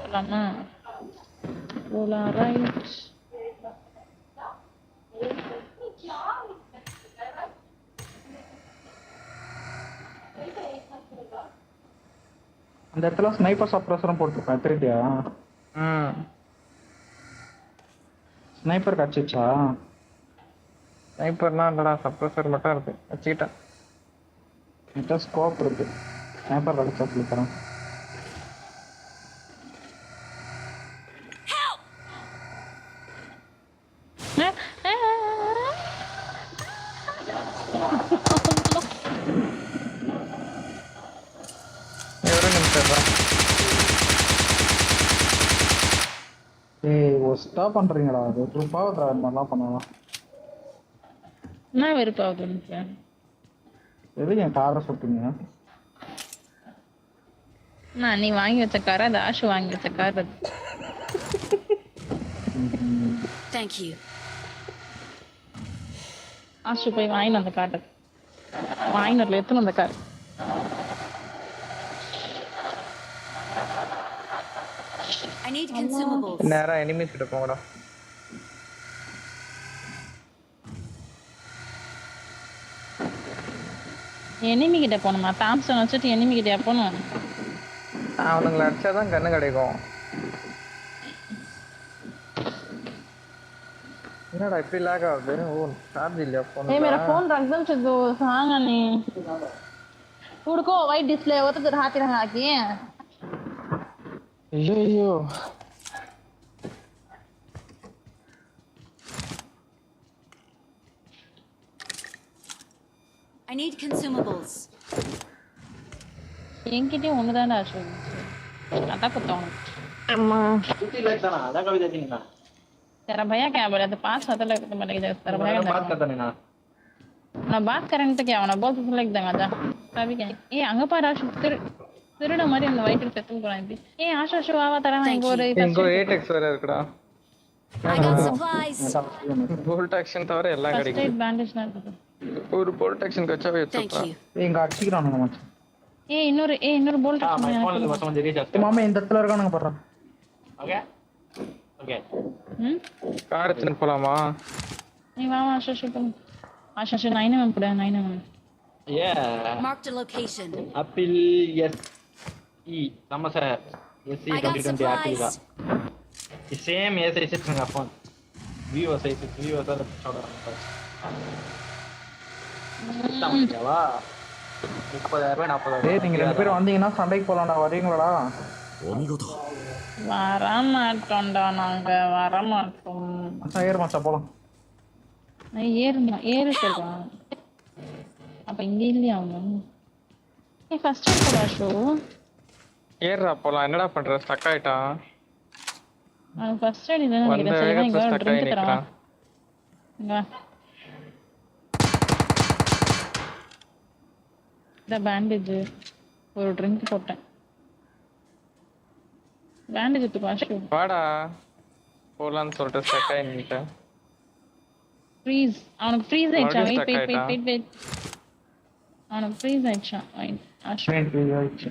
போலாமா? போலாம் ரைட். அந்த இடத்துல ஸ்னைப்பர் சப்ரஸரும் போட்டுருப்பேன் திருட்டியா? ஸ்னைப்பர் கட்சிச்சா? ஸ்னைப்பர்லாம் இல்லடா, சப்ரஸர் மட்டும் இருக்கு, வச்சுக்கிட்டேன். என்கிட்ட ஸ்கோப் இருக்கு, ஸ்னைப்பர் கட்சா சொல்லித்தரேன். ஒரு நிமிஷம். ஏய் ஒஸ்டா பண்றீங்கடா, அது ரூபாவா மாதிரிலாம் பண்ணலாம். என்ன வெறுப்பாகுது எனக்கு? எதுக்கு என் காரை சுட்டுங்க? நான் நீ வாங்கி வச்ச கார், அது ஆஷு வாங்கி வச்ச கார். Thank you. ஆஷு போய் வாங்கிட்டு வந்த கார், வாங்கினதுல எத்தனை வந்த கார். I need consumables. நேரா எனிமீஸ் கிட்ட போங்கடா. எனிமி கிட்ட போகணுமா? தாம்சன் வச்சுட்டு எனிமி கிட்டயா போகணும்? அவனுங்களை அடிச்சாதான் கண்ணு கிடைக்கும். என்னடா இப்படி லாக் ஆகுது? ஓ சார்ஜ் இல்லையா போன்? ए मेरा फोन रख दम से दो सांग नहीं उड़को वाइट डिस्प्ले वो तो तेरे हाथ रहा के ஐயோ I need consumables. என்கிட்ட ஒண்ணுதான் ஆச்சு, அதான் குத்தோம். அம்மா சுத்தி லைட் தானா? அதான் கவிதை நீங்க. तेरा भैया क्या बोला? तो 5 7 लाख तो मिल गया तेरा भैया। बात करता नहीं ना, நான் बात करेंगे तो क्या होना? बोल तो लाइक देगा जा तभी क्या? ए அங்க பாரு ஆஷு, திருட மாதிரி அந்த வயித்துல செத்து போறான் இப்படி. ஏ ஆஷா ஷோ ஆவா தரேன் இங்க ஒரு இங்க ஒரு 8x வேற இருக்குடா. I got supplies. Bolt action தவிர எல்லாம் ஃபர்ஸ்ட் கிடைக்கும். எய்ட் பேண்டேஜ் நான் இருக்கு. ஒரு போல்ட் ஆக்ஷன் கச்சாவே Thank எடுத்துப்பா. you. எங்க அடிச்சிக்கிறானுங்க மச்சான். இன்னொரு போல்ட் போன்ல மச்சான் கொஞ்சம் ரீசார்ஜ். மாமா இந்த இடத்துல இருக்கானுங்க பாறா. Okay okay. கார் எடுத்துட்டு போலாமா? நீ வா ஆஷா ஷோ பண்ணு. ஆஷா ஷோ 9mm போடு 9mm. Marked a location. Apple SE நம்ம sir SE I got 2020 apple தான். supplies. சேம் ஏ சைஸ் இருக்குங்க ஃபோன். விவோ சைஸ் தான் சொல்றாங்க. தம்மாவா 30,000 40,000. டேய் நீங்க ரெண்டு பேரும் வந்தீங்கன்னா சண்டைக்கு போலாம்டா, வரீங்களாடா? வரமாட்டோம்டா, நாங்க வரமாட்டோம். மச்சான் ஏறு மச்சான் போலாம். ஏறு சொல்றான். அப்ப இங்க இல்லையா அவங்க? ஃபர்ஸ்ட் போடா ஷோ. ஏறா போலாம். என்னடா பண்ற? ஸ்டக் ஆயிட்டான். அவன் ஃபர்ஸ்ட் அடி தான வந்த நினைக்கிறேன். சரி வேகத்துல இங்க ஸ்டக் ஆகி ட்ரிங்க் தரவா. நிக்கிறான். இங்க இந்த பேண்டேஜ் ஒரு ட்ரிங்க் போட்டேன். பேண்டேஜ் எடுத்து பாஷு. வாடா போலான்னு சொல்லிட்டு ஸ்டக் ஆகி நின்னுட்டேன். ஃப்ரீஸ். அவனுக்கு ஃப்ரீஸ் ஆயிடுச்சா? மறுபடியும் stuck வெயிட். அவனுக்கு ஃப்ரீஸ் ஆயிடுச்சா? ஆஷு ட்ரெயின் போய் ஆயிடுச்சு.